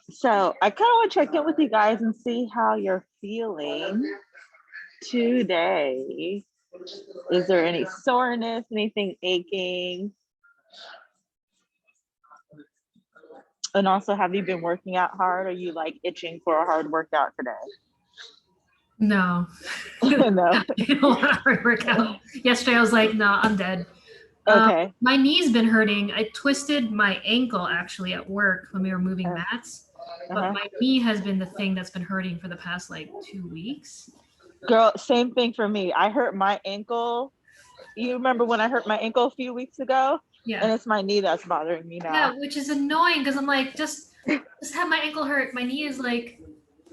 So I kind of want to check in with you guys and see how you're feeling today. Is there any soreness, anything aching? And also, have you been working out hard? Are you like itching for a hard workout today? No. No. I don't want a hard workout. Yesterday I was like, no, I'm dead. Okay. My knee's been hurting. I twisted my ankle actually at work when we were moving mats. But my knee has been the thing that's been hurting for the past like 2 weeks. Girl, same thing for me. I hurt my ankle. You remember when I hurt my ankle a few weeks ago? Yeah. And it's my knee that's bothering me now. Yeah, which is annoying because I'm like, just have my ankle hurt. My knee is like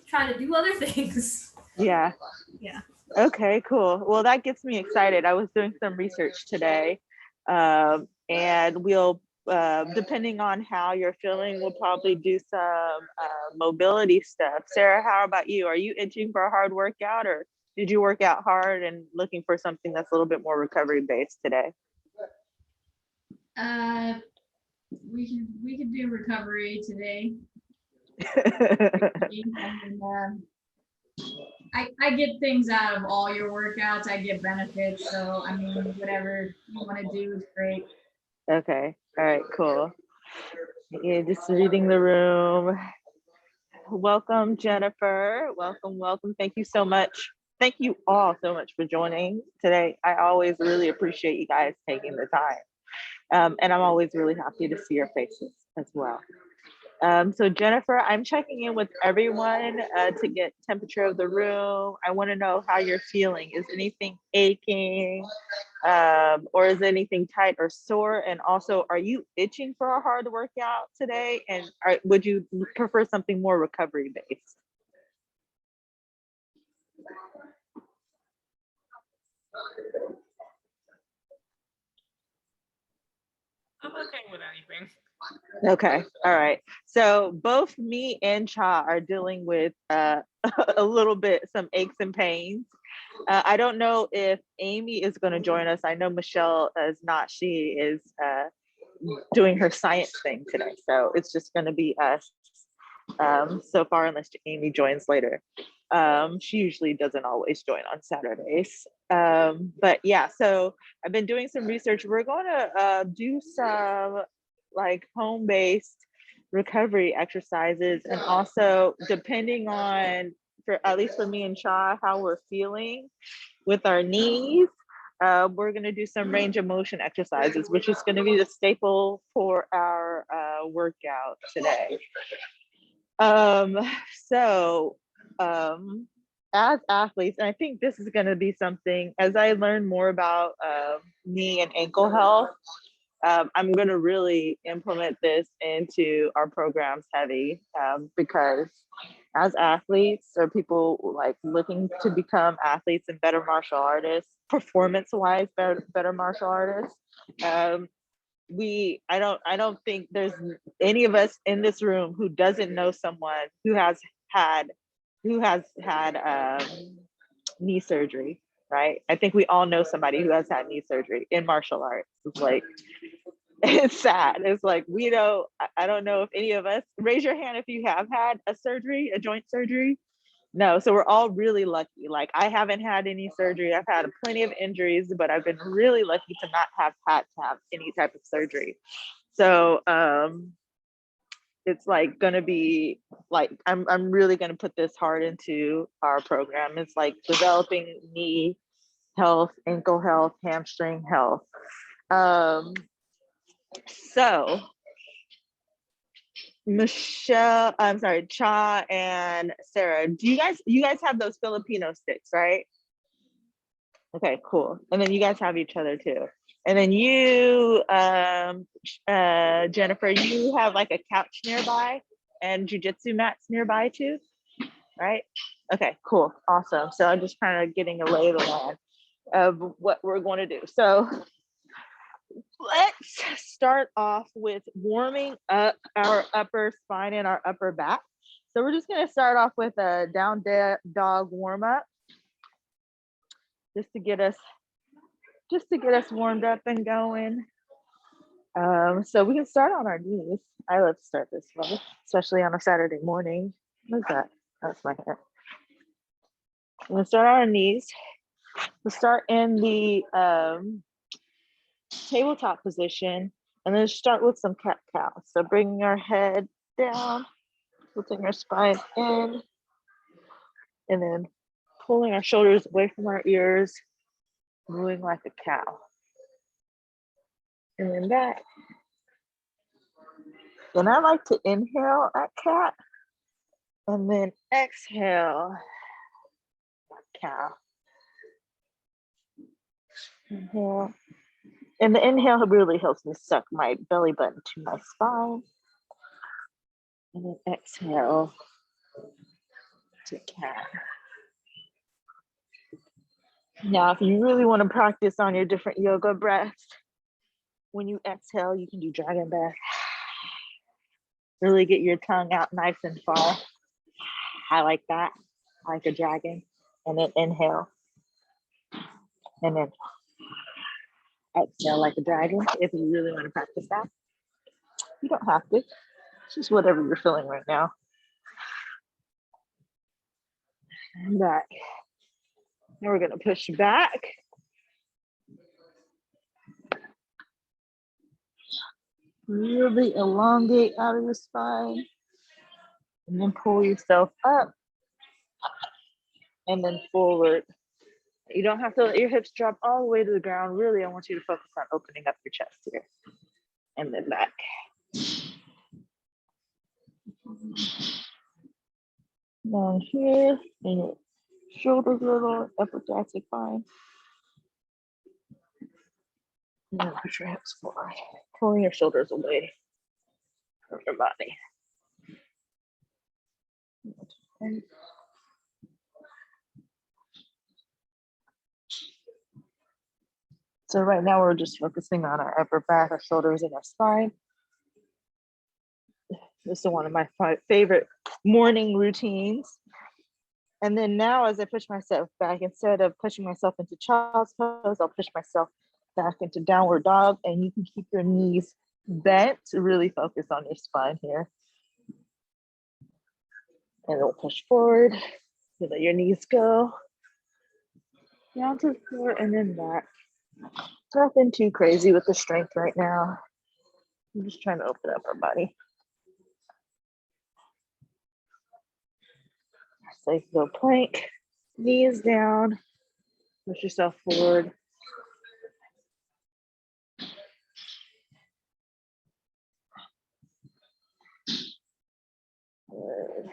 trying to do other things. Yeah. Yeah. Okay, cool. Well, that gets me excited. I was doing some research today, and we'll, depending on how you're feeling, we'll probably do some mobility stuff. Sarah, how about you? Are you itching for a hard workout, or did you work out hard and looking for something that's a little bit more recovery based today? We could do recovery today. I get things out of all your workouts. I get benefits. So, I mean, whatever you want to do is great. Okay. All right, cool. Yeah, just reading the room. Welcome, Jennifer. Welcome, welcome. Thank you so much. Thank you all so much for joining today. I always really appreciate you guys taking the time. And I'm always really happy to see your faces as well. So Jennifer, I'm checking in with everyone to get temperature of the room. I want to know how you're feeling. Is anything aching, or is anything tight or sore? And also, are you itching for a hard workout today? And would you prefer something more recovery based? I'm okay with anything. Okay, all right. So both me and Cha are dealing with a little bit, some aches and pains. I don't know if Amy is going to join us. I know Michelle is not. She is doing her science thing today. So it's just going to be us so far, unless Amy joins later. She usually doesn't always join on Saturdays. But yeah, so I've been doing some research. We're going to do some like home-based recovery exercises, and also depending on, for at least for me and Cha, how we're feeling with our knees, we're going to do some range of motion exercises, which is going to be the staple for our workout today. So as athletes, and I think this is going to be something, as I learn more about knee and ankle health, I'm going to really implement this into our programs heavy, because as athletes, or people like looking to become athletes and better martial artists, performance-wise better martial artists, I don't think there's any of us in this room who doesn't know someone who has had knee surgery, right? I think we all know somebody who has had knee surgery in martial arts. It's like, it's sad. It's like, I don't know if any of us, raise your hand if you have had a surgery, a joint surgery. No, so we're all really lucky. Like, I haven't had any surgery. I've had plenty of injuries, but I've been really lucky to not have had to have any type of surgery. So it's like gonna be like, I'm really gonna put this hard into our program. It's like developing knee health, ankle health, hamstring health. So Michelle, I'm sorry, Cha and Sarah, do you guys have those Filipino sticks, right? Okay, cool. And then you guys have each other too. And then you, Jennifer, you have like a couch nearby and jujitsu mats nearby too, right? Okay, cool, awesome. So I'm just kind of getting a lay of the land of what we're going to do. So let's start off with warming up our upper spine and our upper back. So we're just going to start off with a down dog warm up, just to get us warmed up and going. So we can start on our knees. I love to start this way, especially on a Saturday morning. What's that? That's my hair. We're gonna start on our knees. We'll start in the tabletop position, and then start with some cat cow. So bringing our head down, tilting our spine in, and then pulling our shoulders away from our ears, moving like a cow. And then back. And I like to inhale at cat, and then exhale like cow. Inhale. And the inhale really helps me suck my belly button to my spine. And then exhale to cat. Now, if you really want to practice on your different yoga breaths, when you exhale, you can do dragon breath. Really get your tongue out nice and far. I like that, like a dragon. And then inhale. And then exhale like a dragon, if you really want to practice that. You don't have to. It's just whatever you're feeling right now. And back. Now we're going to push back. Really elongate out of your spine. And then pull yourself up. And then forward. You don't have to let your hips drop all the way to the ground. Really, I want you to focus on opening up your chest here. And then back. Down here, and your shoulders a little, upper thoracic spine. And then push your hips forward, pulling your shoulders away from your body. So right now we're just focusing on our upper back, our shoulders, and our spine. This is one of my favorite morning routines. And then now, as I push myself back, instead of pushing myself into child's pose, I'll push myself back into downward dog, and you can keep your knees bent to really focus on your spine here. And we'll push forward, So that your knees go down to the floor and then back. Nothing too crazy with the strength right now. I'm just trying to open up our body. Safe little plank, knees down, push yourself forward. Good.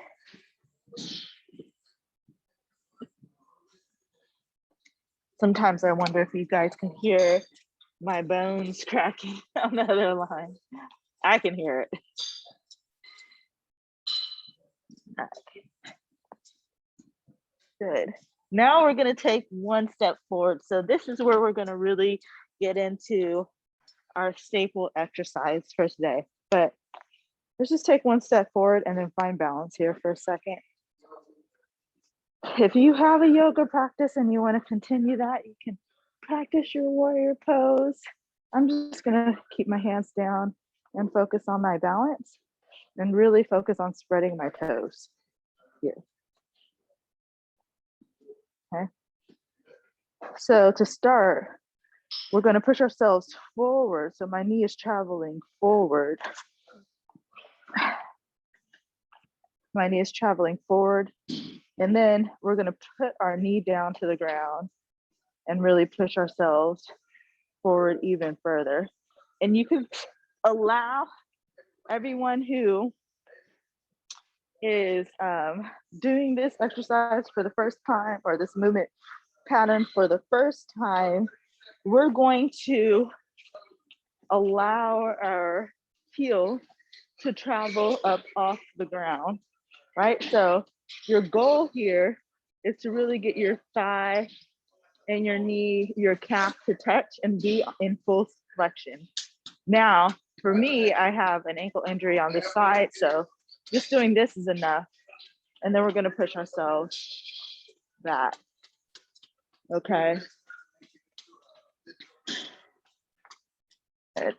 Sometimes I wonder if you guys can hear my bones cracking on the other line. I can hear it. Okay. Good. Now we're going to take one step forward. So this is where we're going to really get into our staple exercise for today. But let's just take one step forward and then find balance here for a second. If you have a yoga practice and you want to continue that, you can practice your warrior pose. I'm just going to keep my hands down and focus on my balance and really focus on spreading my toes here. Okay. So to start, we're going to push ourselves forward. So my knee is traveling forward. My knee is traveling forward. And then we're going to put our knee down to the ground and really push ourselves forward even further. And you can allow everyone who is doing this exercise for the first time, or this movement pattern for the first time, we're going to allow our heel to travel up off the ground, right? So your goal here is to really get your thigh and your knee, your calf to touch and be in full flexion. Now, for me, I have an ankle injury on this side, so just doing this is enough. And then we're going to push ourselves back. Okay. Good.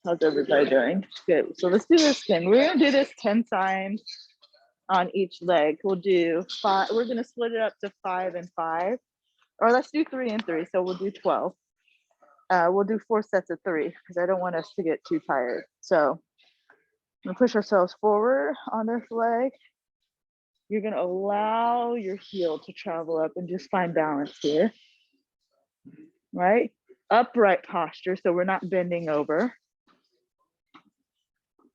How's everybody doing? Good. So let's do this thing. We're going to do this 10 times on each leg. We'll do 5. We're going to split it up to 5 and 5. Or let's do 3 and 3. So we'll do 12. We'll do 4 sets of 3 because I don't want us to get too tired. So we'll push ourselves forward on this leg. You're going to allow your heel to travel up and just find balance here. Right? Upright posture, so we're not bending over.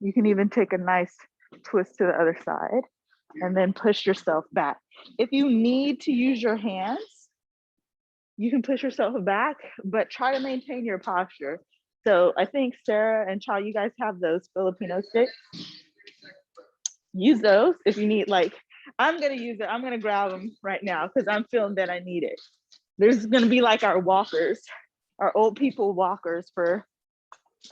You can even take a nice twist to the other side and then push yourself back. If you need to use your hands, you can push yourself back, but try to maintain your posture. So I think Sarah and Cha, you guys have those Filipino sticks. Use those if you need, like, I'm gonna use it. I'm gonna grab them right now because I'm feeling that I need it. There's gonna be like our walkers, our old people walkers for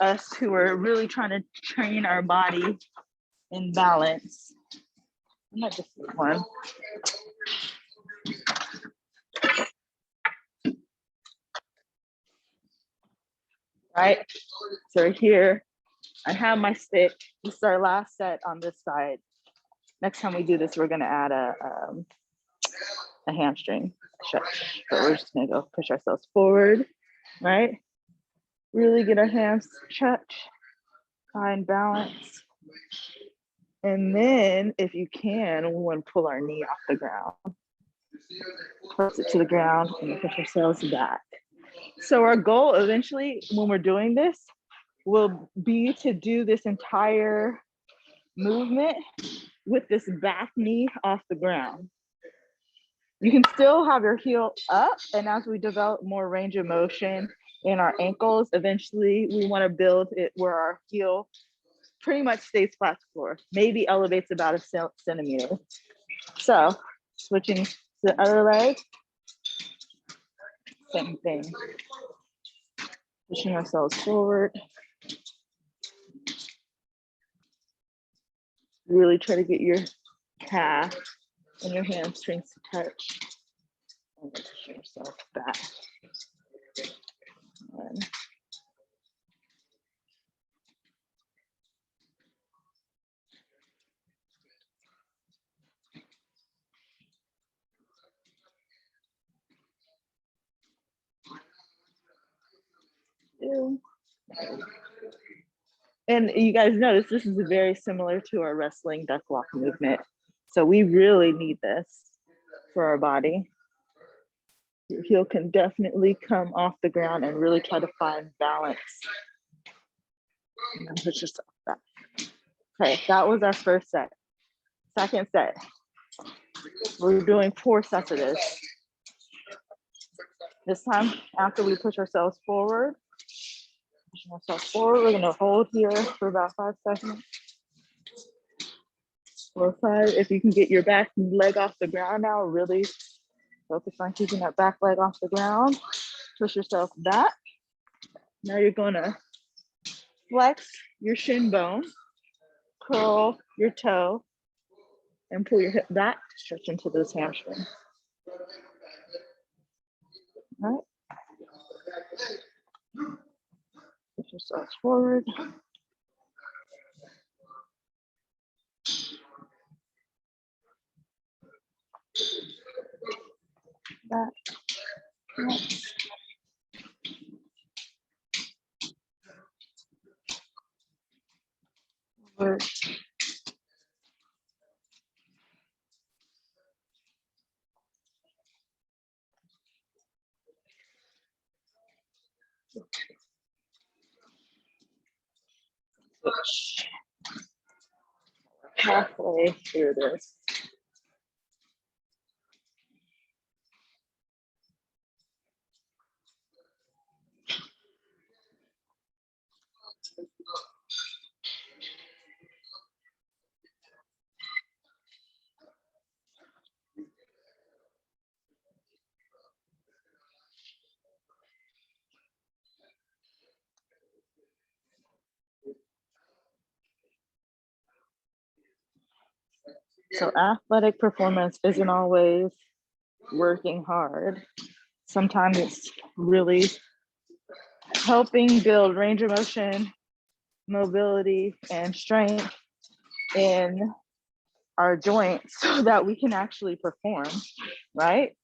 us who are really trying to train our body in balance. I might just need one. Right, so here I have my stick. This is our last set on this side. Next time we do this, we're gonna add a hamstring stretch, but we're just gonna go push ourselves forward, right? Really get our hands touch, find balance. And then if you can, we want to pull our knee off the ground. Press it to the ground and push ourselves back. So our goal eventually when we're doing this will be to do this entire movement with this back knee off the ground. You can still have your heel up, and as we develop more range of motion in our ankles, eventually we want to build it where our heel pretty much stays flat to floor, maybe elevates about a centimeter. So switching to the other leg, same thing. Pushing ourselves forward. Really try to get your calf and your hamstrings to touch. And then push yourself back. And 2. And you guys notice this is very similar to our wrestling duck walk movement. So we really need this for our body. Your heel can definitely come off the ground and really try to find balance. And then push yourself back. Okay, that was our first set. Second set, we're doing 4 sets of this. This time, after we push ourselves forward, we're gonna hold here for about 5 seconds. 4 or 5. If you can get your back leg off the ground now, really focus on keeping that back leg off the ground. Push yourself back. Now you're gonna flex your shin bone, curl your toe, and pull your hip back to stretch into those hamstrings. All right. Push yourself forward. Back. Forward. Push. Halfway through this. So athletic performance isn't always working hard. Sometimes it's really helping build range of motion, mobility, and strength in our joints so that we can actually perform, right?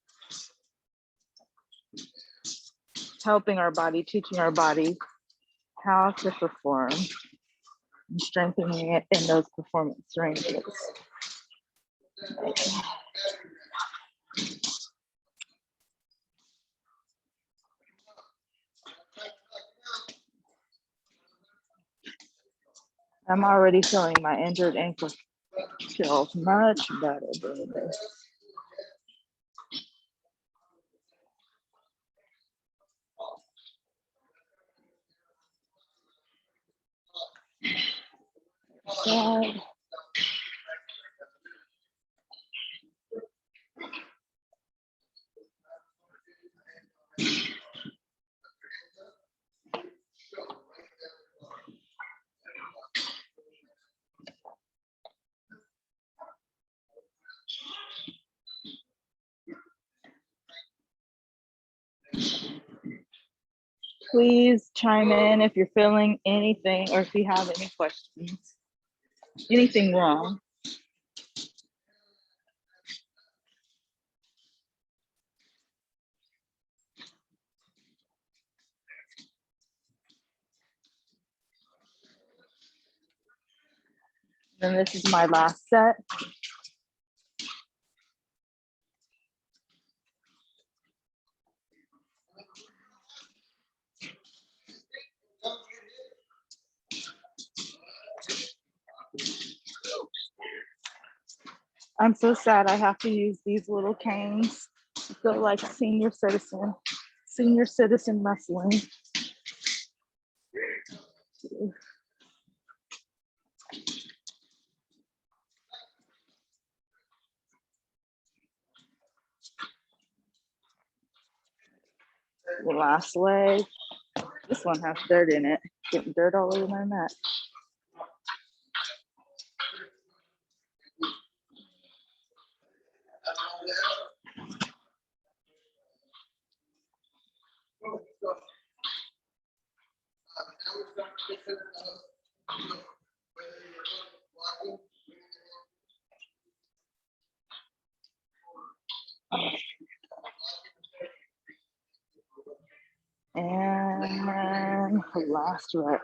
It's helping our body, teaching our body how to perform, and strengthening it in those performance ranges. I'm already feeling my injured ankle feels much better doing this. Side. Please chime in if you're feeling anything or if you have any questions, anything wrong. And this is my last set. I'm so sad I have to use these little canes. I feel like senior citizen wrestling. The last leg. This one has dirt in it. Getting dirt all over my mat. And doing the last rep.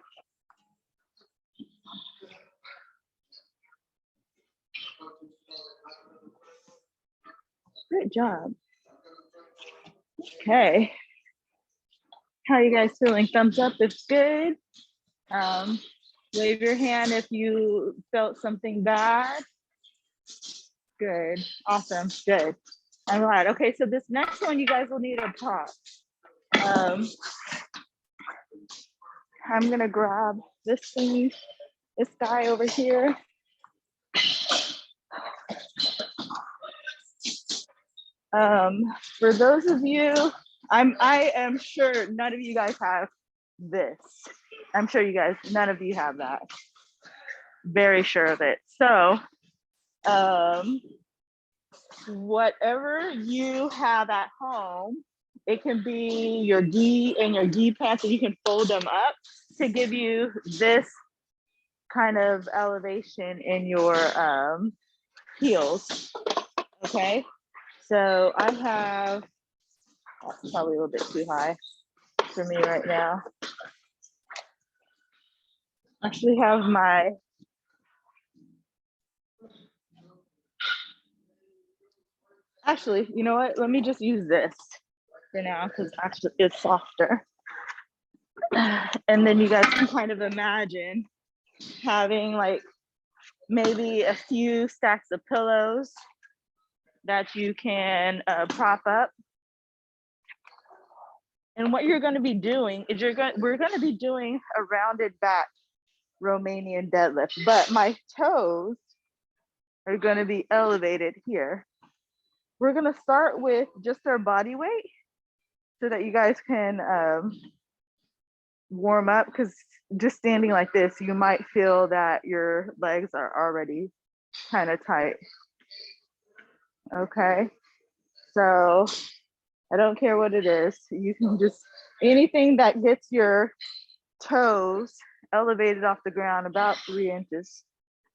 Good job. Okay. How are you guys feeling? Thumbs up if good. Wave your hand if you felt something bad. Good. Awesome. Good. I'm glad. Okay, so this next one, you guys will need a prop. I'm gonna grab this thing, this guy over here. For those of you, I am sure none of you guys have this. I'm sure you guys, none of you have that. Very sure of it. So, whatever you have at home, it can be your gi and your gi pants, and you can fold them up to give you this kind of elevation in your heels. Okay, so I have, that's probably a little bit too high for me right now. I actually have my you know what? Let me just use this for now because actually it's softer. And then you guys can kind of imagine having like maybe a few stacks of pillows that you can prop up. And what you're going to be doing is we're going to be doing a rounded back Romanian deadlift, but my toes are going to be elevated here. We're going to start with just our body weight so that you guys can warm up, because just standing like this, you might feel that your legs are already kind of tight. Okay, so I don't care what it is. You can just, anything that gets your toes elevated off the ground about 3 inches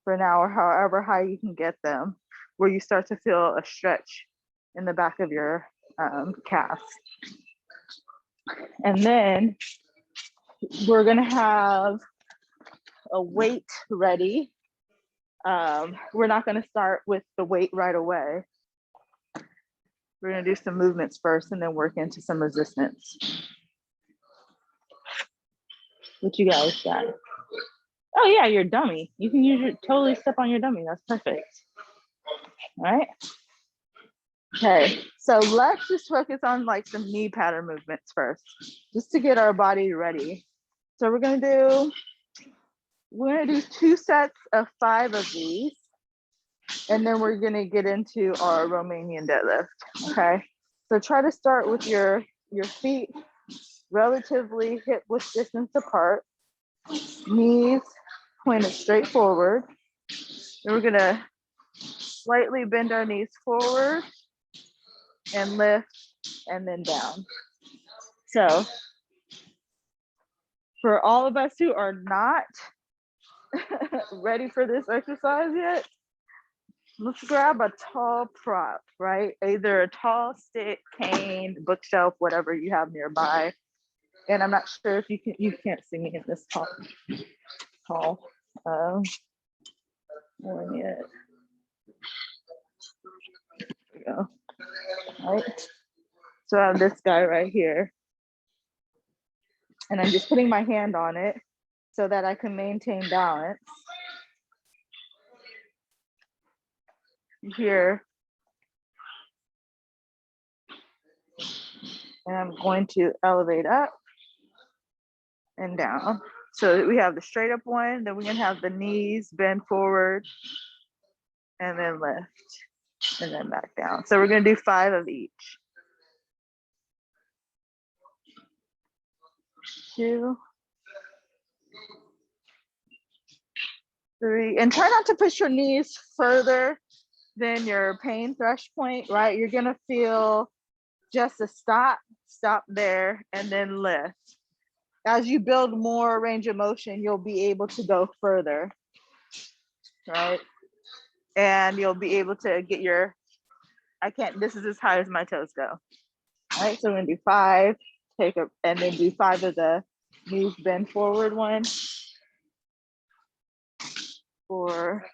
for now, or however high you can get them, where you start to feel a stretch in the back of your calves. And then we're gonna have a weight ready. We're not gonna start with the weight right away. We're gonna do some movements first and then work into some resistance. What you guys got? Oh yeah, your dummy. You can use your, totally step on your dummy. That's perfect. All right. Okay, so let's just focus on like some knee pattern movements first, just to get our body ready. So we're gonna do 2 sets of 5 of these, and then we're gonna get into our Romanian deadlift. Okay, so try to start with your feet relatively hip width distance apart, knees pointed straight forward. Then we're gonna slightly bend our knees forward and lift and then down. So for all of us who are not ready for this exercise yet, let's grab a tall prop, right? Either a tall stick, cane, bookshelf, whatever you have nearby. And I'm not sure if you can't see me in this tall one yet. There we go. All right. So I have this guy right here. And I'm just putting my hand on it so that I can maintain balance. Here. And I'm going to elevate up and down. So we have the straight up one, then we're gonna have the knees bend forward and then lift and then back down. So we're gonna do 5 of each. 2, 3, and try not to push your knees further than your pain thresh point, right? You're gonna feel just a stop there, and then lift. As you build more range of motion, you'll be able to go further, right? And you'll be able to get your, this is as high as my toes go. All right, so we're gonna do 5, take a, and then do 5 of the knees bend forward one. 4,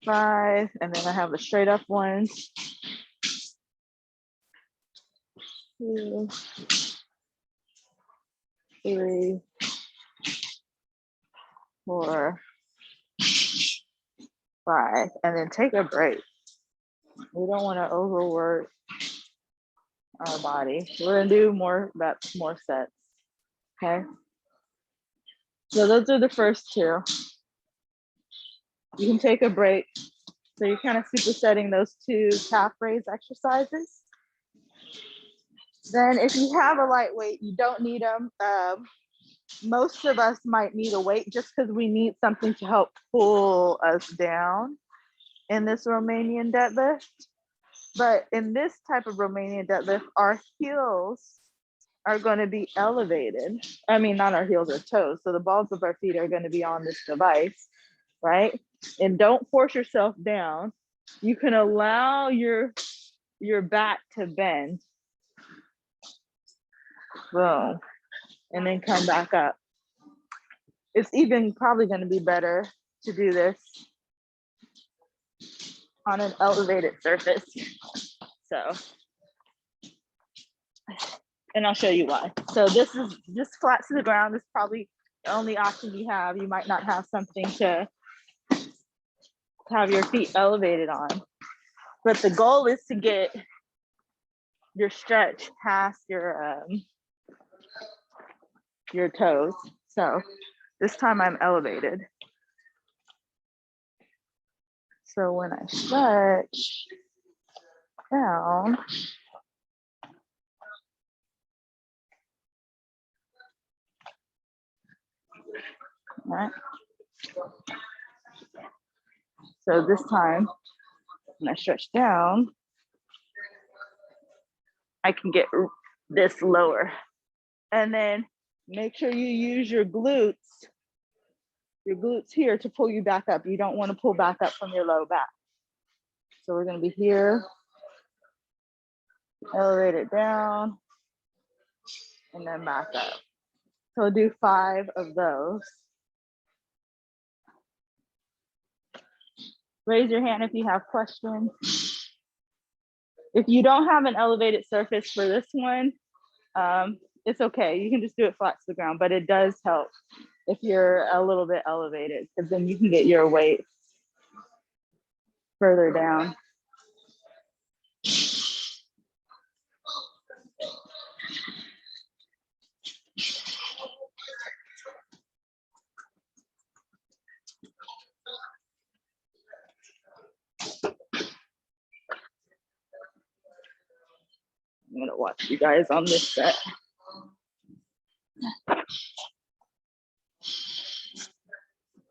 5, and then I have the straight up ones. 2, 3, 4, 5, and then take a break. We don't want to overwork our body. We're gonna do more reps, more sets. Okay. So those are the first 2. You can take a break. So you're kind of supersetting those 2 calf raise exercises. Then if you have a lightweight, you don't need them. Most of us might need a weight just because we need something to help pull us down in this Romanian deadlift. But in this type of Romanian deadlift, our heels are going to be elevated. I mean, not our heels, our toes. So the balls of our feet are going to be on this device, right? And don't force yourself down. You can allow your back to bend. Boom. And then come back up. It's even probably going to be better to do this on an elevated surface. So, and I'll show you why. So this is just flat to the ground. This is probably the only option you have. You might not have something to have your feet elevated on. But the goal is to get your stretch past your toes. So this time I'm elevated. So when I stretch down, right? So this time when I stretch down, I can get this lower. And then make sure you use your glutes here to pull you back up. You don't want to pull back up from your low back. So we're going to be here, elevate it down, and then back up. So we'll do 5 of those. Raise your hand if you have questions. If you don't have an elevated surface for this one, it's okay. You can just do it flat to the ground, but it does help if you're a little bit elevated, because then you can get your weight further down. I'm gonna watch you guys on this set.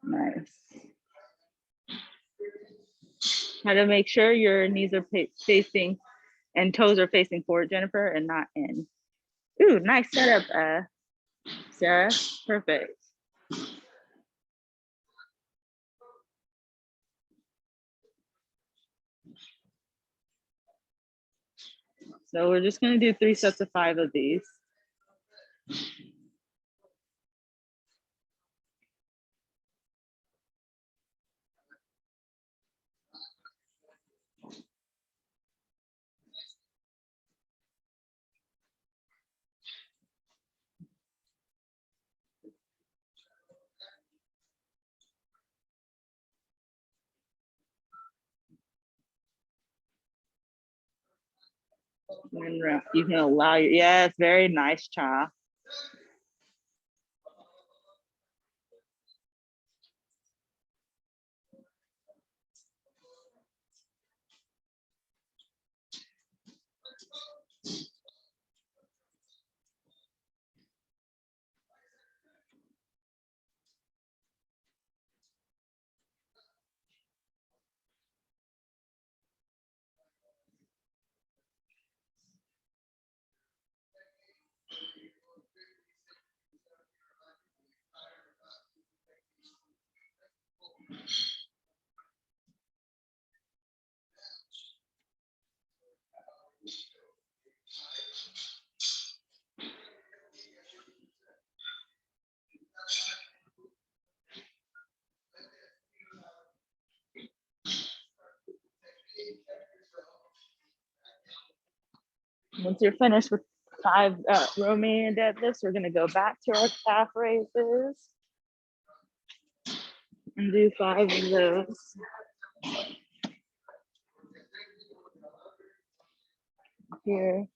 Nice. Try to make sure your knees are facing and toes are facing forward, Jennifer, and not in. Ooh, nice setup, Sarah. Perfect. So we're just gonna do 3 sets of 5 of these. And you can allow your, yes, very nice, Cha. Once you're finished with 5 Romanian deadlifts, we're gonna go back to our calf raises and do 5 of those. Here.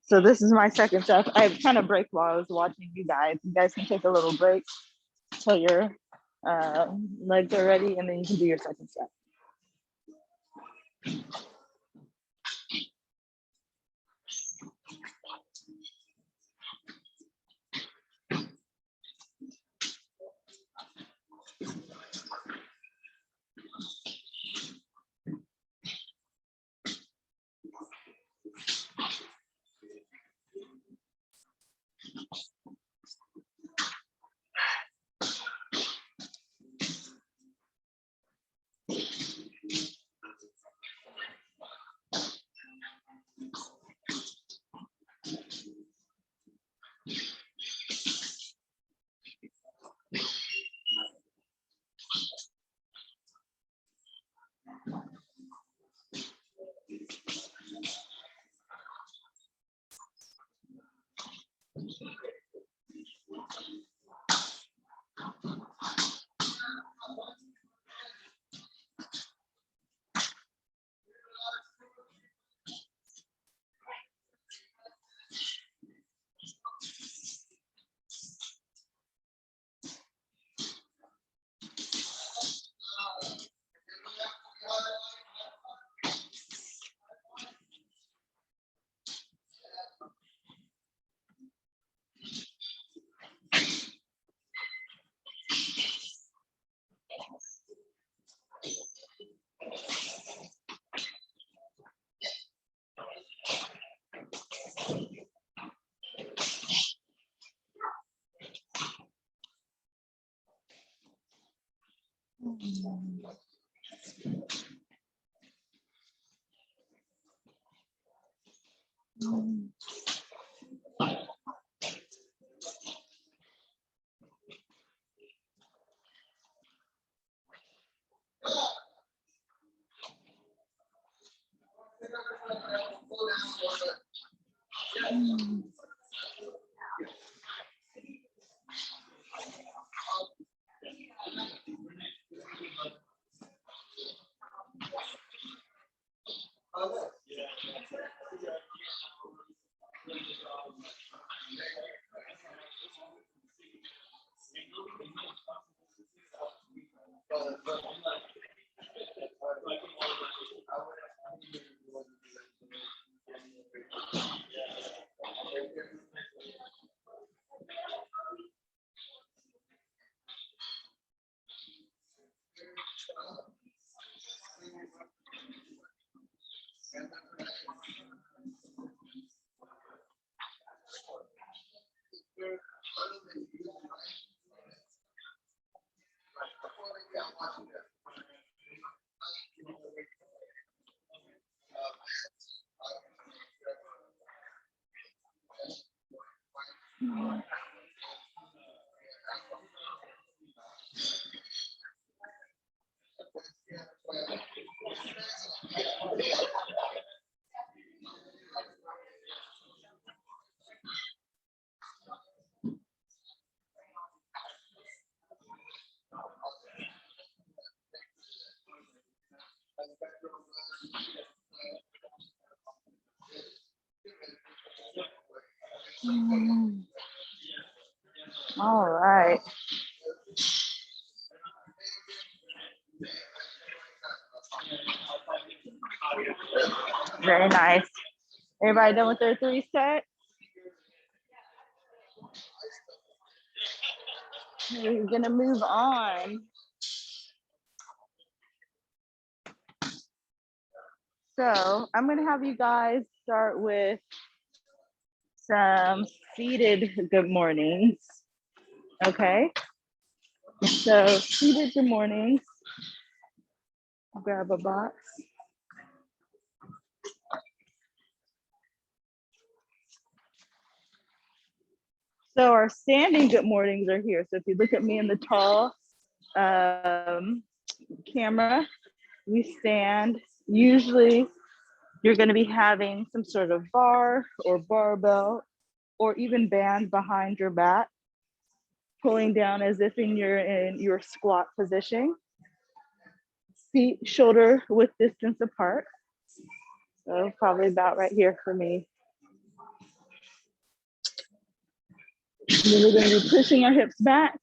So this is my second set. I kind of break while I was watching you guys. You guys can take a little break till your legs are ready, and then you can do your second set. All right. Very nice. Everybody done with their 3 sets? We're gonna move on. So I'm gonna have you guys start with some seated good mornings. Okay. So seated good mornings. Grab a box. So our standing good mornings are here. So if you look at me in the tall camera, we stand. Usually you're going to be having some sort of bar or barbell or even band behind your back, pulling down as if you're in your squat position. Feet shoulder width distance apart. So probably about right here for me. And then we're going to be pushing our hips back,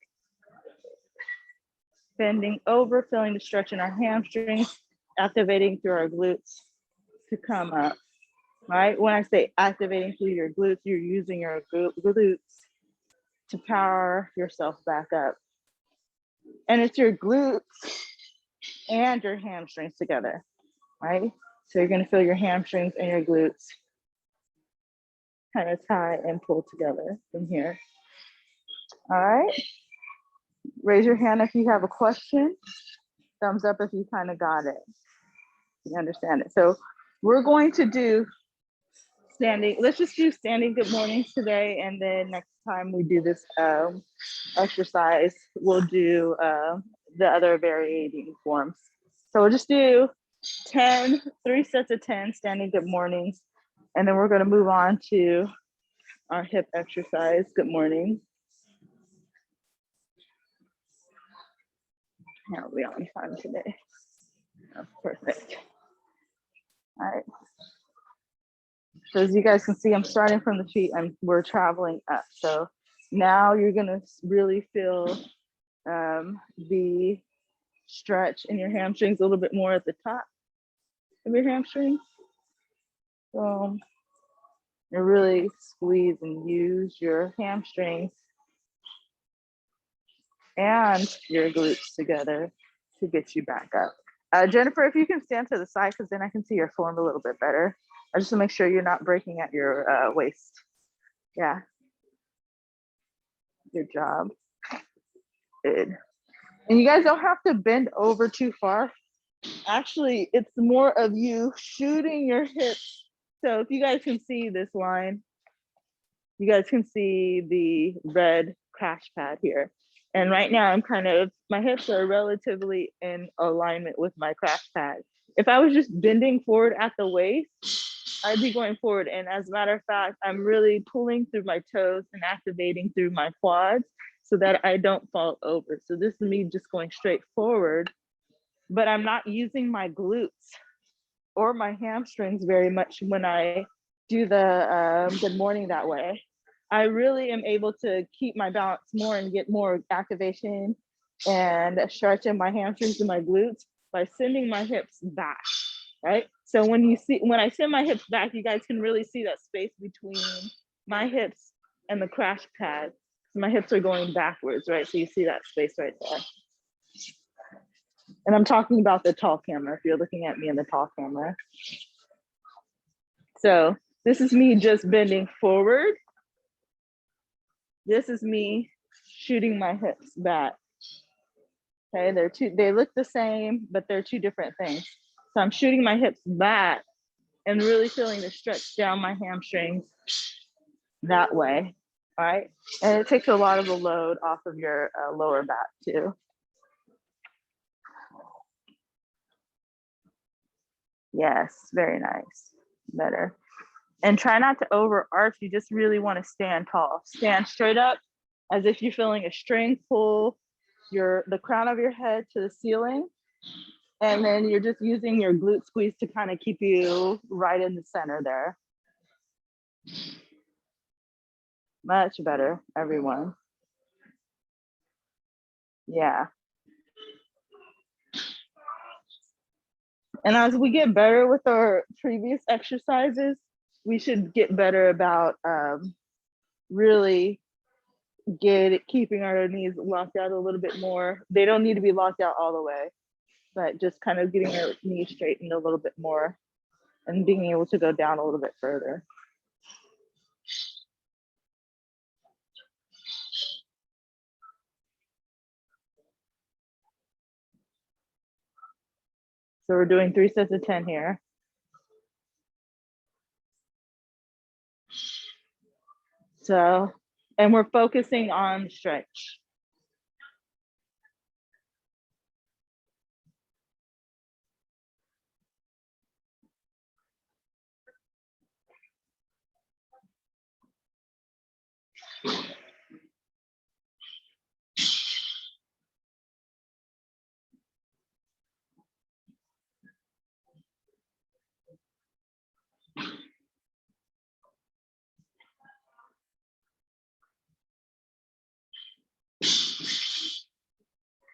bending over, feeling the stretch in our hamstrings, activating through our glutes to come up, right? When I say activating through your glutes, you're using your glutes to power yourself back up. And it's your glutes and your hamstrings together, right? So you're going to feel your hamstrings and your glutes kind of tie and pull together from here. All right. Raise your hand if you have a question. Thumbs up if you kind of got it. You understand it. So we're going to do standing. Let's just do standing good mornings today. And then next time we do this exercise, we'll do the other varying forms. So we'll just do 3 sets of 10 standing good mornings. And then we're going to move on to our hip exercise. Good morning. How are we on time today? Oh, perfect. All right. So as you guys can see, I'm starting from the feet and we're traveling up. So now you're gonna really feel the stretch in your hamstrings a little bit more at the top of your hamstrings. So you really squeeze and use your hamstrings and your glutes together to get you back up. Jennifer, if you can stand to the side, because then I can see your form a little bit better. I just want to make sure you're not breaking at your waist. Yeah. Good job. Good. And you guys don't have to bend over too far. Actually, it's more of you shooting your hips. So if you guys can see this line, you guys can see the red crash pad here. And right now my hips are relatively in alignment with my crash pad. If I was just bending forward at the waist, I'd be going forward. And as a matter of fact, I'm really pulling through my toes and activating through my quads so that I don't fall over. So this is me just going straight forward, but I'm not using my glutes or my hamstrings very much when I do the good morning that way. I really am able to keep my balance more and get more activation and stretch in my hamstrings and my glutes by sending my hips back, right? So when I send my hips back, you guys can really see that space between my hips and the crash pad. My hips are going backwards, right? So you see that space right there. And I'm talking about the tall camera, if you're looking at me in the tall camera. So this is me just bending forward. This is me shooting my hips back. Okay, they look the same, but they're two different things. So I'm shooting my hips back and really feeling the stretch down my hamstrings that way, all right? And it takes a lot of the load off of your lower back too. Yes, very nice, better. And try not to overarch, you just really wanna stand tall. Stand straight up as if you're feeling a string pull the crown of your head to the ceiling. And then you're just using your glute squeeze to kind of keep you right in the center there. Much better, everyone. Yeah. And as we get better with our previous exercises, we should get better about really keeping our knees locked out a little bit more. They don't need to be locked out all the way, but just kind of getting our knees straightened a little bit more and being able to go down a little bit further. So we're doing 3 sets of 10 here. So, and we're focusing on stretch.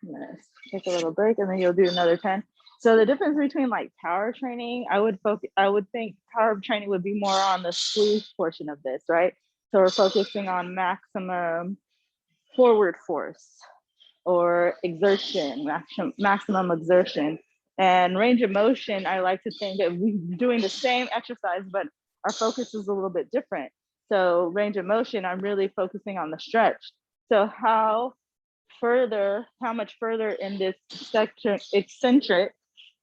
Nice. Take a little break and then you'll do another 10. So the difference between like power training, I would think power training would be more on the squeeze portion of this, right? So we're focusing on maximum forward force or exertion, maximum exertion. And range of motion, I like to think that we're doing the same exercise, but our focus is a little bit different. So range of motion, I'm really focusing on the stretch. So how much further in this section, eccentric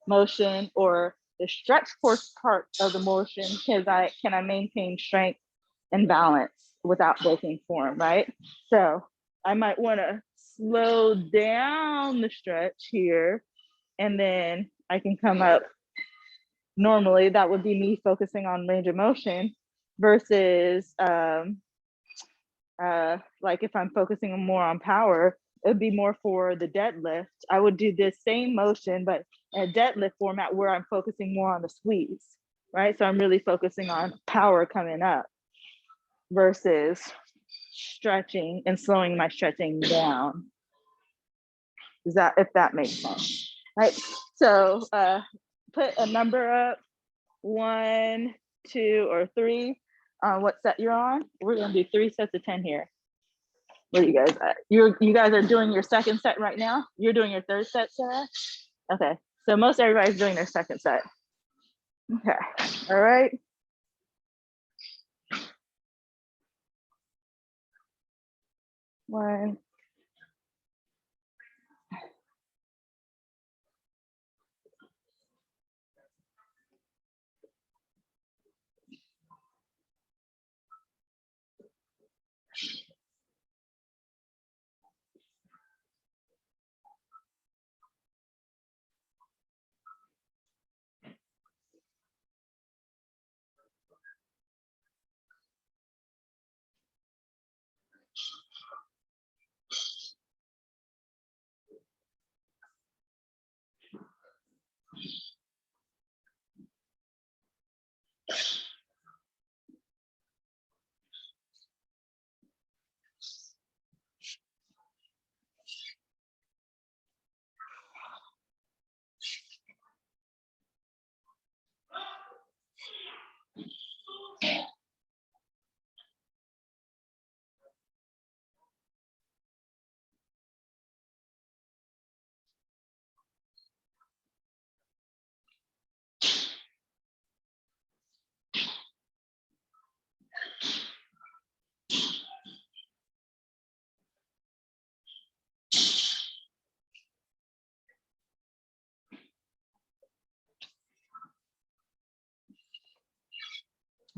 motion or the stretch force part of the motion can I maintain strength and balance without breaking form, right? So I might want to slow down the stretch here, and then I can come up. Normally, that would be me focusing on range of motion versus like if I'm focusing more on power, it would be more for the deadlift. I would do the same motion, but in a deadlift format where I'm focusing more on the squeeze, right? So I'm really focusing on power coming up versus stretching and slowing my stretching down. If that makes sense, right? So put a number up, 1, 2, or 3 on what set you're on. We're gonna do 3 sets of 10 here. Where are you guys at? You guys are doing your second set right now? You're doing your third set, Sarah? Okay, so most everybody's doing their second set. Okay, all right. One.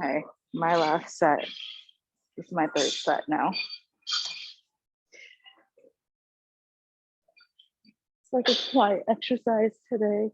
Okay, my last set. This is my third set now. It's like a quiet exercise today.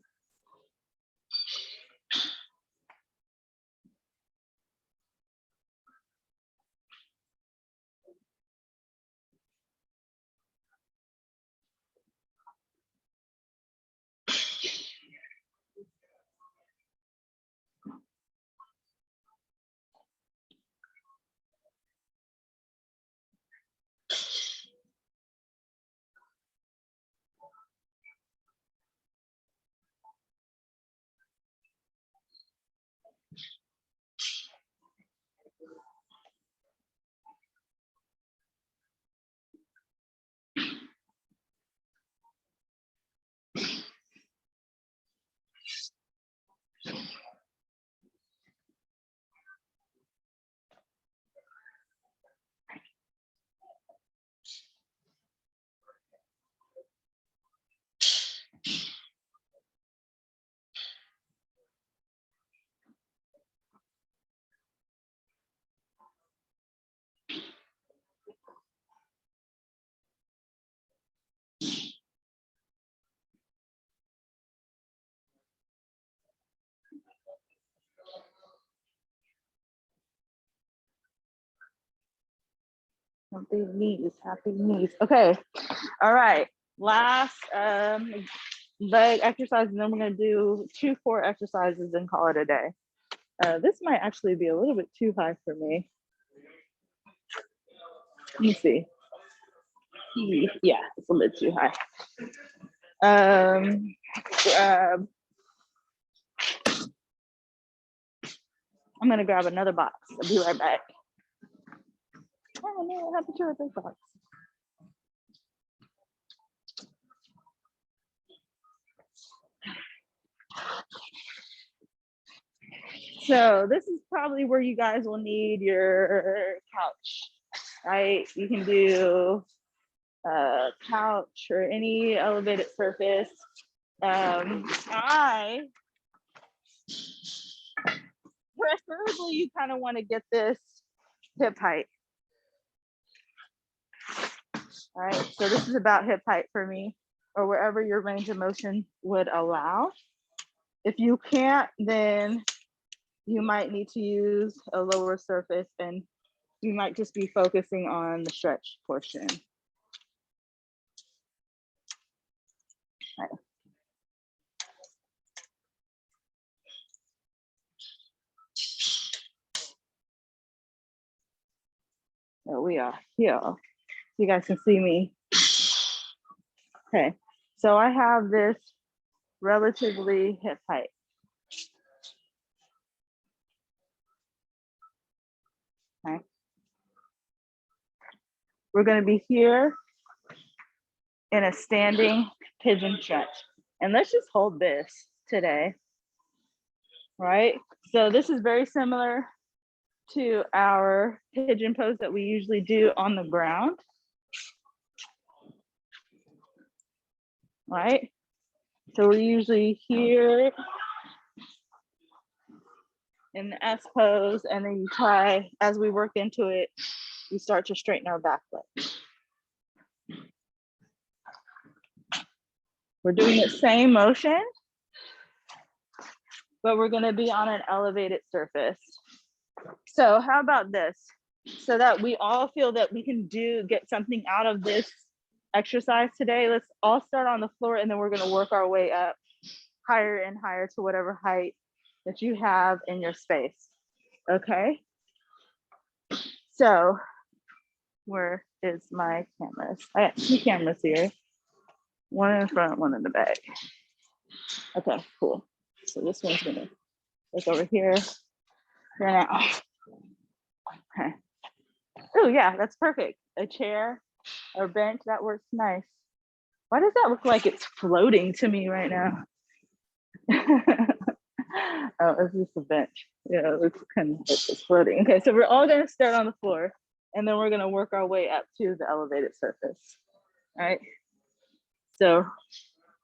Happy knees. Okay. All right. Last leg exercise, and then we're gonna do 2 core exercises and call it a day. This might actually be a little bit too high for me. Let me see. Yeah, it's a little bit too high. I'm gonna grab another box. I'll be right back. Oh no, what happened to this box? So this is probably where you guys will need your couch, right? You can do a couch or any elevated surface. I preferably you kind of want to get this hip height. All right, so this is about hip height for me, or wherever your range of motion would allow. If you can't, then you might need to use a lower surface and you might just be focusing on the stretch portion. Right. So we are here. You guys can see me. Okay, so I have this relatively hip height. Okay. We're going to be here in a standing pigeon stretch. And let's just hold this today, right? So this is very similar to our pigeon pose that we usually do on the ground, right? So we're usually here in the S pose, and then you try, as we work into it, we start to straighten our back leg. We're doing the same motion, but we're gonna be on an elevated surface. So how about this? So that we all feel that we can get something out of this exercise today, let's all start on the floor and then we're gonna work our way up higher and higher to whatever height that you have in your space, okay? So where is my cameras? I got 2 cameras here. One in the front, one in the back. Okay, cool. So this one's gonna look over here now. Okay. Oh yeah, that's perfect. A chair or bench, that works nice. Why does that look like it's floating to me right now? Oh, it's just a bench. Yeah, it looks kind of like it's floating. Okay, so we're all gonna start on the floor and then we're gonna work our way up to the elevated surface. All right. So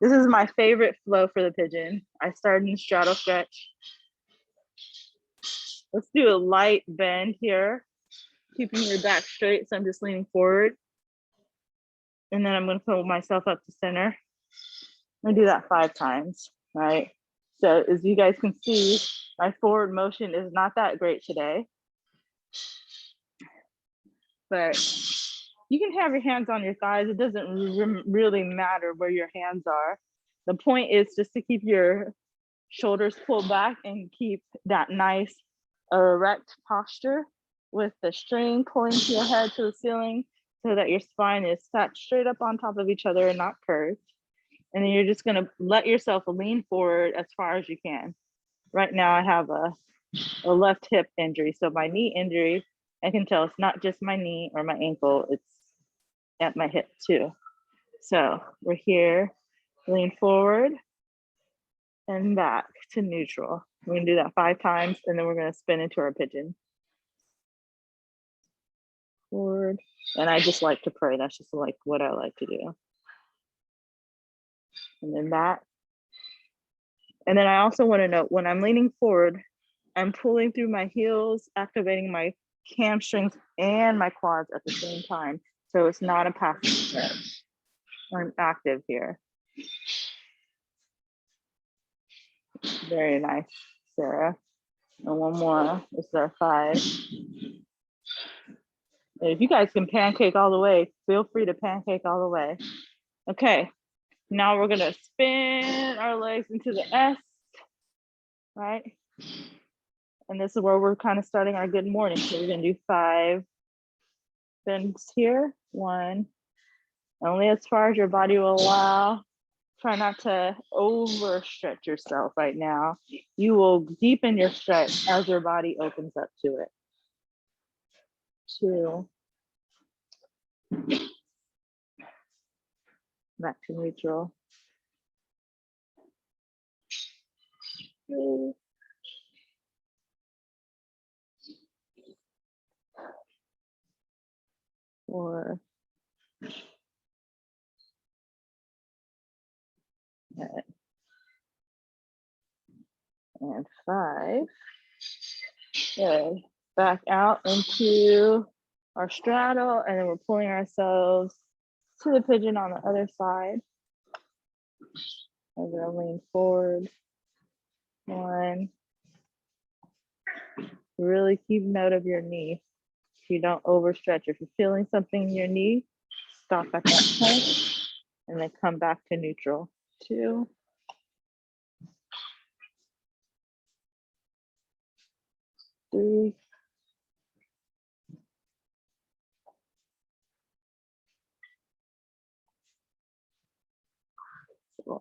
this is my favorite flow for the pigeon. I started in straddle stretch. Let's do a light bend here, keeping your back straight. So I'm just leaning forward. And then I'm gonna pull myself up to center. I'm gonna do that 5 times, right? So as you guys can see, my forward motion is not that great today. But you can have your hands on your thighs. It doesn't really matter where your hands are. The point is just to keep your shoulders pulled back and keep that nice erect posture with the string pulling to your head to the ceiling so that your spine is sat straight up on top of each other and not curved. And then you're just gonna let yourself lean forward as far as you can. Right now I have a left hip injury. So my knee injury, I can tell it's not just my knee or my ankle, it's at my hip too. So we're here, lean forward and back to neutral. We're gonna do that 5 times and then we're gonna spin into our pigeon. Forward. And I just like to pray. That's just like what I like to do. And then back. And then I also want to note when I'm leaning forward, I'm pulling through my heels, activating my hamstrings and my quads at the same time. So it's not a passive stretch. I'm active here. Very nice, Sarah. And one more. This is our 5. And if you guys can pancake all the way, feel free to pancake all the way. Okay, now we're gonna spin our legs into the S, right? And this is where we're kind of starting our good morning. So we're gonna do 5 bends here. 1, only as far as your body will allow. Try not to overstretch yourself right now. You will deepen your stretch as your body opens up to it. 2. Back to neutral. 3. 4. And 5. Good. Back out into our straddle, and then we're pulling ourselves to the pigeon on the other side. I'm gonna lean forward. 1. Really keep note of your knee. If you don't overstretch, if you're feeling something in your knee, stop at that point and then come back to neutral. 2. 3. 4.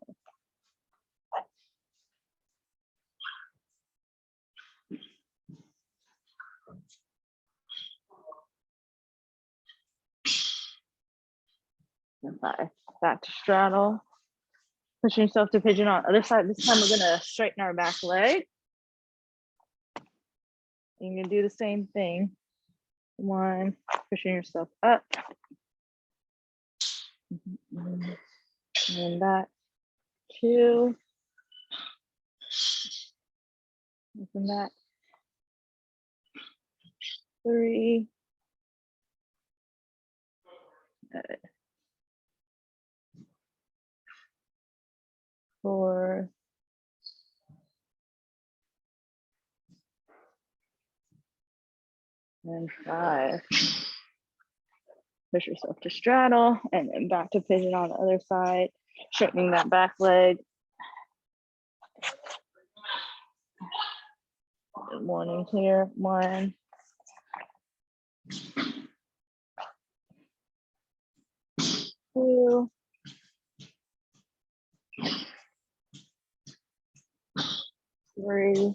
And 5. Back to straddle. Pushing yourself to pigeon on the other side. This time we're gonna straighten our back leg. You can do the same thing. 1, pushing yourself up. And back. 2. Open back. 3. Good. 4. And 5. Push yourself to straddle and then back to pigeon on the other side, straightening that back leg. Good morning here. 1. 2. 3.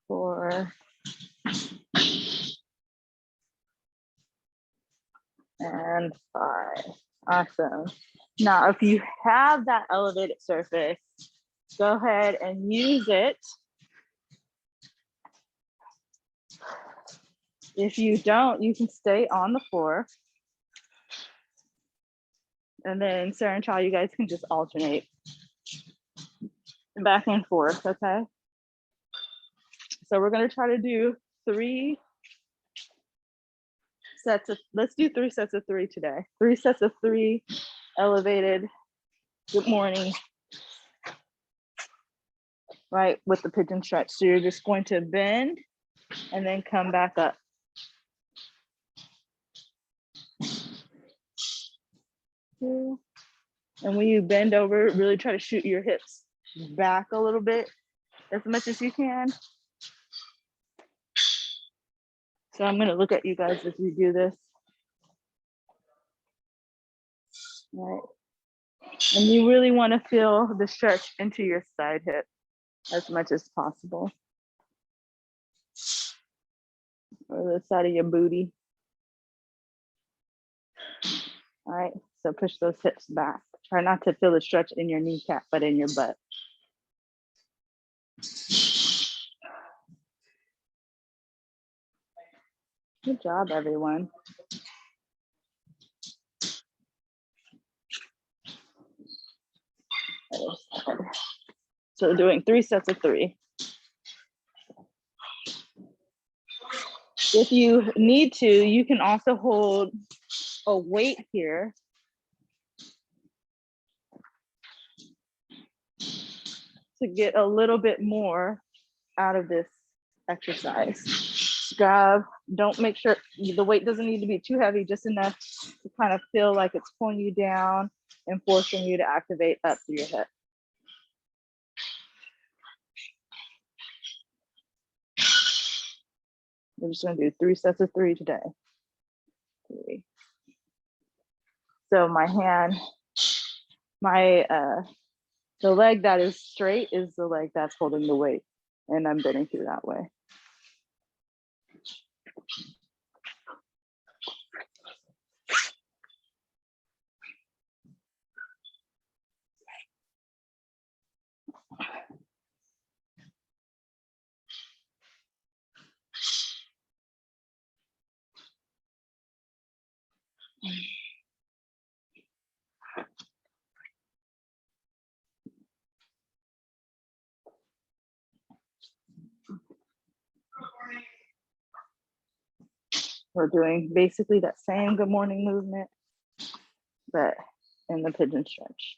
4. And 5. Awesome. Now, if you have that elevated surface, go ahead and use it. If you don't, you can stay on the floor. And then Sarah and Charlie, you guys can just alternate back and forth, okay? So we're gonna try to do 3 sets of, let's do 3 sets of 3 today. 3 sets of 3 elevated good morning, right, with the pigeon stretch. So you're just going to bend and then come back up. And when you bend over, really try to shoot your hips back a little bit, as much as you can. So I'm gonna look at you guys as we do this. Right. And you really wanna feel the stretch into your side hip as much as possible. Or the side of your booty. All right, so push those hips back. Try not to feel the stretch in your kneecap, but in your butt. Good job, everyone. So we're doing 3 sets of 3. If you need to, you can also hold a weight here. To get a little bit more out of this exercise. Don't make sure the weight doesn't need to be too heavy, just enough to kind of feel like it's pulling you down and forcing you to activate up through your hip. We're just gonna do 3 sets of 3 today. 3. So my hand, the leg that is straight is the leg that's holding the weight, and I'm bending through that way. We're doing basically that same good morning movement, but in the pigeon stretch.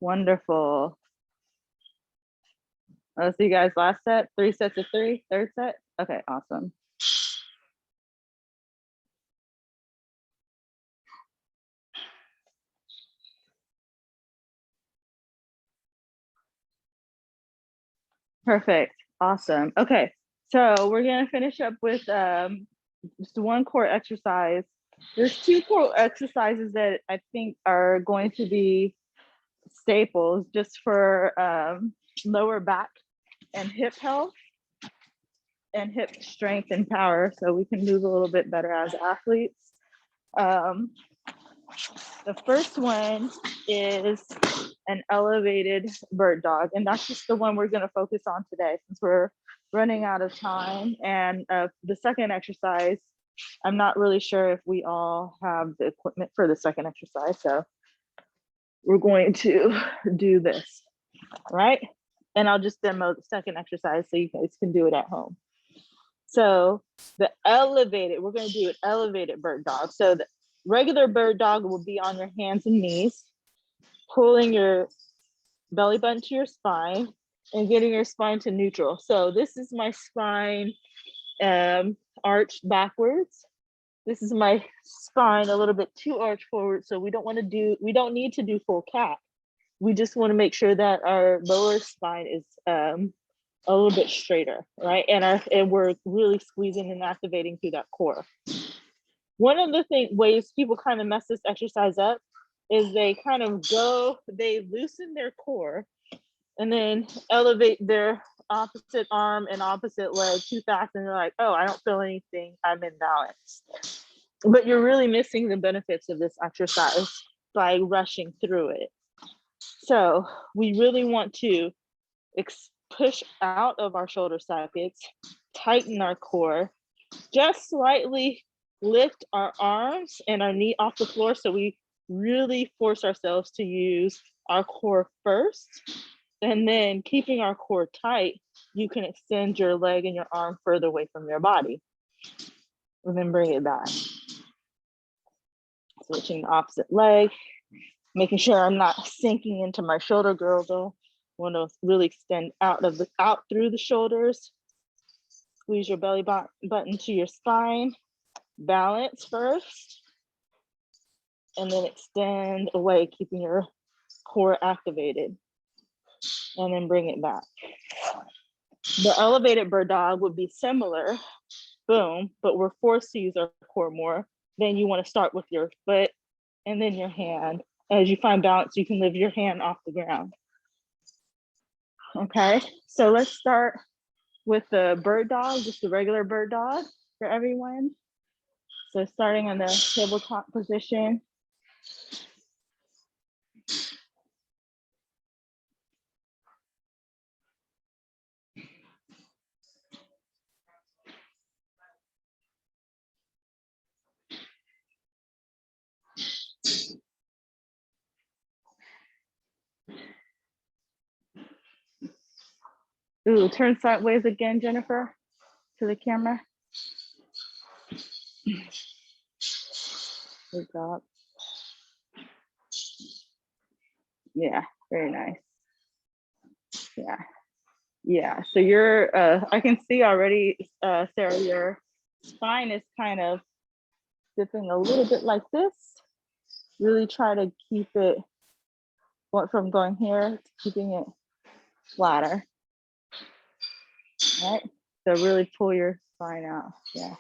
Wonderful. I'll see you guys last set, 3 sets of 3, third set. Okay, awesome. Perfect, awesome. Okay, so we're gonna finish up with just one core exercise. There's 2 core exercises that I think are going to be staples just for lower back and hip health and hip strength and power, so we can move a little bit better as athletes. The first one is an elevated bird dog, and that's just the one we're going to focus on today since we're running out of time. And the second exercise, I'm not really sure if we all have the equipment for the second exercise, so we're going to do this, right? And I'll just demo the second exercise so you guys can do it at home. So the elevated, we're going to do an elevated bird dog. So the regular bird dog will be on your hands and knees. pulling your belly button to your spine and getting your spine to neutral. So this is my spine arched backwards. This is my spine a little bit too arched forward. So we don't need to do full cat. We just want to make sure that our lower spine is a little bit straighter, right? And we're really squeezing and activating through that core. One of the ways people kind of mess this exercise up is they loosen their core and then elevate their opposite arm and opposite leg too fast, and they're like, oh, I don't feel anything, I'm in balance. But you're really missing the benefits of this exercise by rushing through it. So we really want to push out of our shoulder sockets, tighten our core, just slightly lift our arms and our knee off the floor, so we really force ourselves to use our core first. And then keeping our core tight, you can extend your leg and your arm further away from your body. And then bring it back. Switching the opposite leg, making sure I'm not sinking into my shoulder girdle. Want to really extend out through the shoulders. Squeeze your belly button to your spine. Balance first, and then extend away, keeping your core activated, and then bring it back. The elevated bird dog would be similar, boom, but we're forced to use our core more. Then you want to start with your foot and then your hand. As you find balance, you can lift your hand off the ground. Okay, so let's start with the bird dog, just the regular bird dog for everyone. So starting in the tabletop position. Ooh, turn sideways again, Jennifer, to the camera. Good job. Yeah, very nice. Yeah. So you're, I can see already, Sarah, your spine is kind of dipping a little bit like this. Really try to keep it from going here, keeping it flatter. All right. So really pull your spine out. Yeah.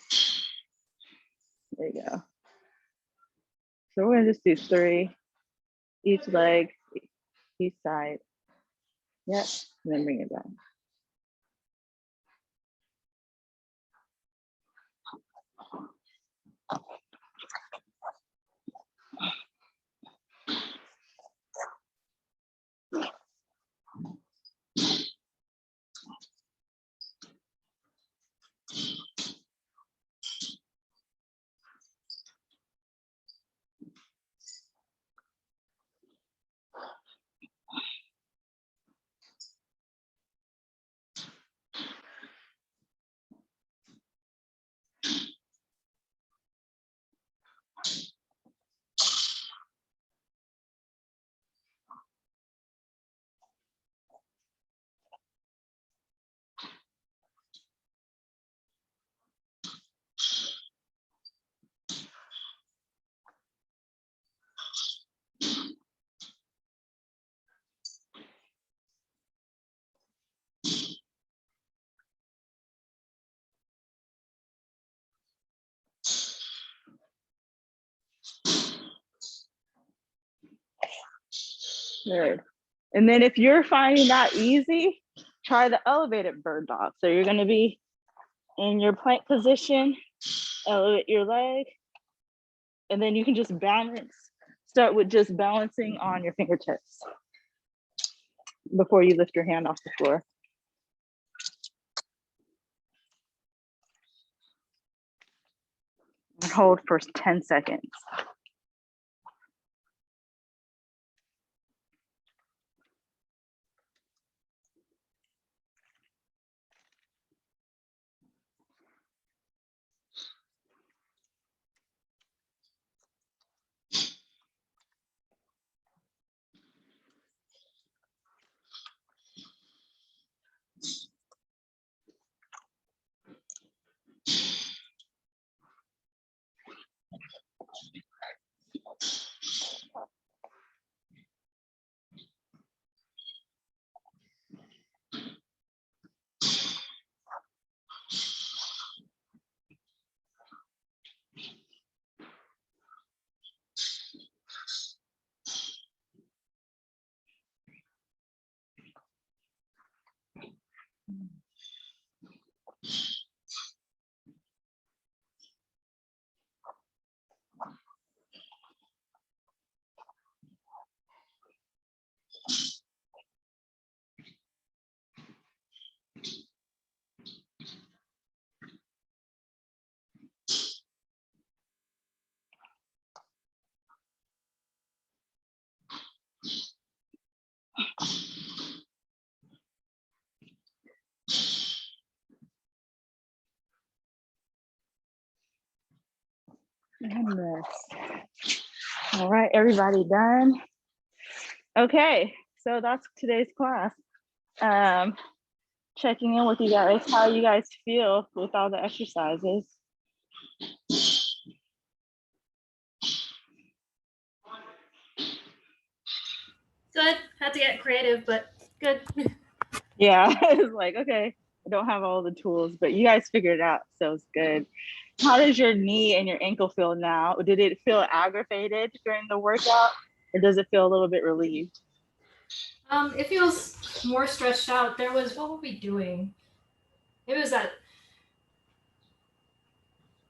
There you go. So we're gonna just do 3, each leg, each side. Yep. And then bring it back. Good. And then if you're finding that easy, try the elevated bird dog. So you're going to be in your plank position, elevate your leg, and then you can just balance. Start with just balancing on your fingertips before you lift your hand off the floor. And hold for 10 seconds. And this. All right, everybody done? Okay, so that's today's class. Checking in with you guys, how you guys feel with all the exercises. Good. Had to get creative, but good. Yeah, it's like, okay, I don't have all the tools, but you guys figured it out, so it's good. How does your knee and your ankle feel now? Did it feel aggravated during the workout, or does it feel a little bit relieved? It feels more stretched out. There was, what were we doing? It was that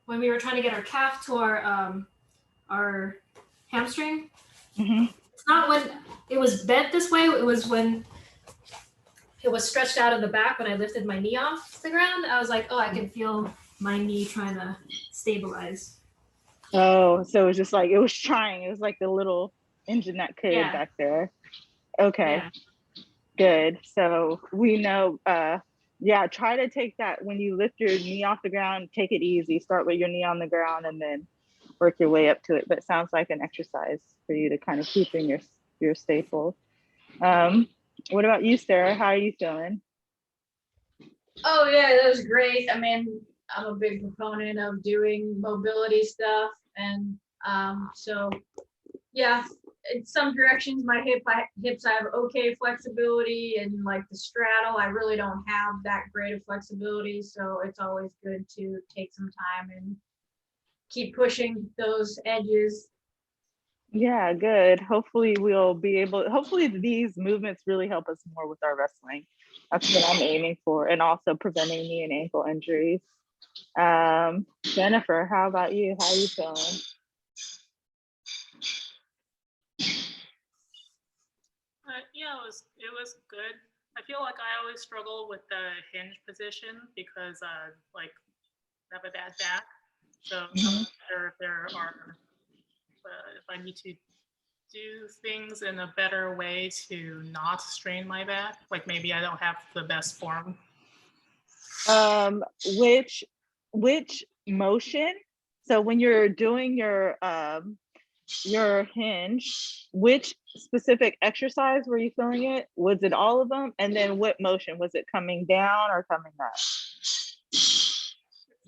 when we were trying to get our calf to our hamstring. Mm-hmm. It's not when it was bent this way. It was when it was stretched out in the back when I lifted my knee off the ground. I was like, oh, I can feel my knee trying to stabilize. Oh, so it was just like, it was trying. It was like the little engine that could back there. Okay, good. So we know, yeah, try to take that when you lift your knee off the ground, take it easy. Start with your knee on the ground and then work your way up to it. But it sounds like an exercise for you to kind of keep in your staple. What about you, Sarah? How are you feeling? Oh yeah, that was great. I mean, I'm a big proponent of doing mobility stuff, and so yeah, in some directions, my hips I have okay flexibility, and like the straddle, I really don't have that great of flexibility. So it's always good to take some time and keep pushing those edges. Yeah, good. Hopefully we'll be able, hopefully these movements really help us more with our wrestling. That's what I'm aiming for, and also preventing knee and ankle injuries. Jennifer, how about you? How are you feeling? Yeah, it was good. I feel like I always struggle with the hinge position because like I have a bad back. So I'm not sure if there are if I need to do things in a better way to not strain my back. Like maybe I don't have the best form. Which motion? So when you're doing your hinge, which specific exercise were you feeling it? Was it all of them? And then what motion? Was it coming down or coming up? It's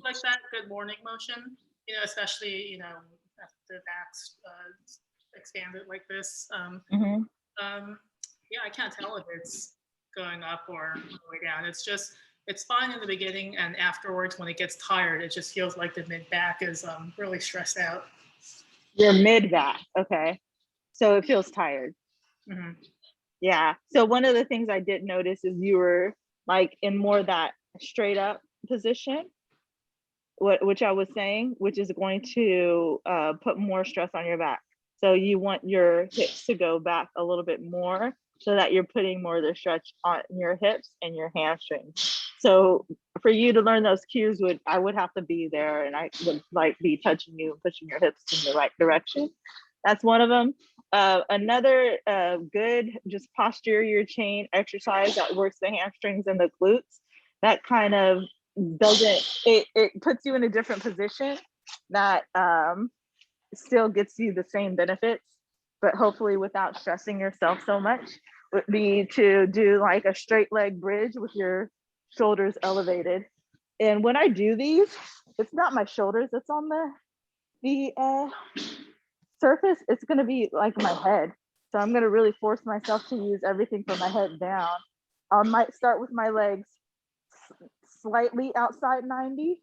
like that good morning motion, especially, after the back's expanded like this. Yeah, I can't tell if it's going up or going down. It's fine in the beginning, and afterwards when it gets tired, it just feels like the mid back is really stressed out. Your mid back, okay. So it feels tired. Mm-hmm. Yeah. So one of the things I did notice is you were like in more that straight up position, which I was saying, which is going to put more stress on your back. So you want your hips to go back a little bit more so that you're putting more of the stretch on your hips and your hamstrings. So for you to learn those cues, I would have to be there, and I would like be touching you and pushing your hips in the right direction. That's one of them. Another good just posterior chain exercise that works the hamstrings and the glutes. That kind of it puts you in a different position that still gets you the same benefits, but hopefully without stressing yourself so much, would be to do like a straight leg bridge with your shoulders elevated. And when I do these, it's not my shoulders, it's on the surface. It's going to be like my head. So I'm going to really force myself to use everything from my head down. I might start with my legs slightly outside 90.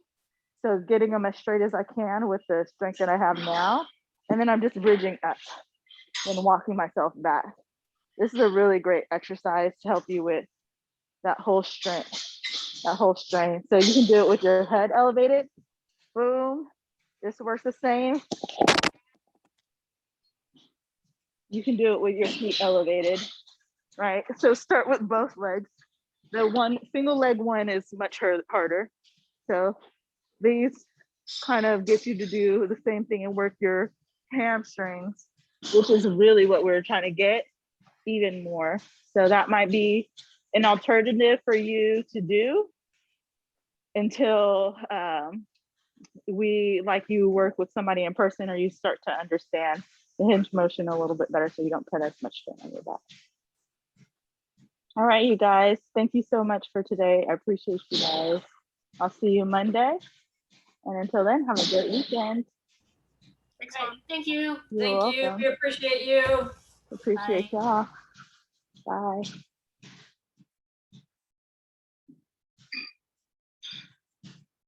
So getting them as straight as I can with the strength that I have now. And then I'm just bridging up and walking myself back. This is a really great exercise to help you with that whole strength, that whole strain. So you can do it with your head elevated. Boom. This works the same. You can do it with your feet elevated, right? So start with both legs. The one single leg one is much harder. So these kind of get you to do the same thing and work your hamstrings, which is really what we're trying to get even more. So that might be an alternative for you to do until like you work with somebody in person, or you start to understand the hinge motion a little bit better, so you don't put as much strain on your back. All right, you guys, thank you so much for today. I appreciate you guys. I'll see you Monday. And until then, have a great weekend. Thanks, All right, Mom. thank you. You're welcome. We appreciate you. Appreciate y'all. Bye.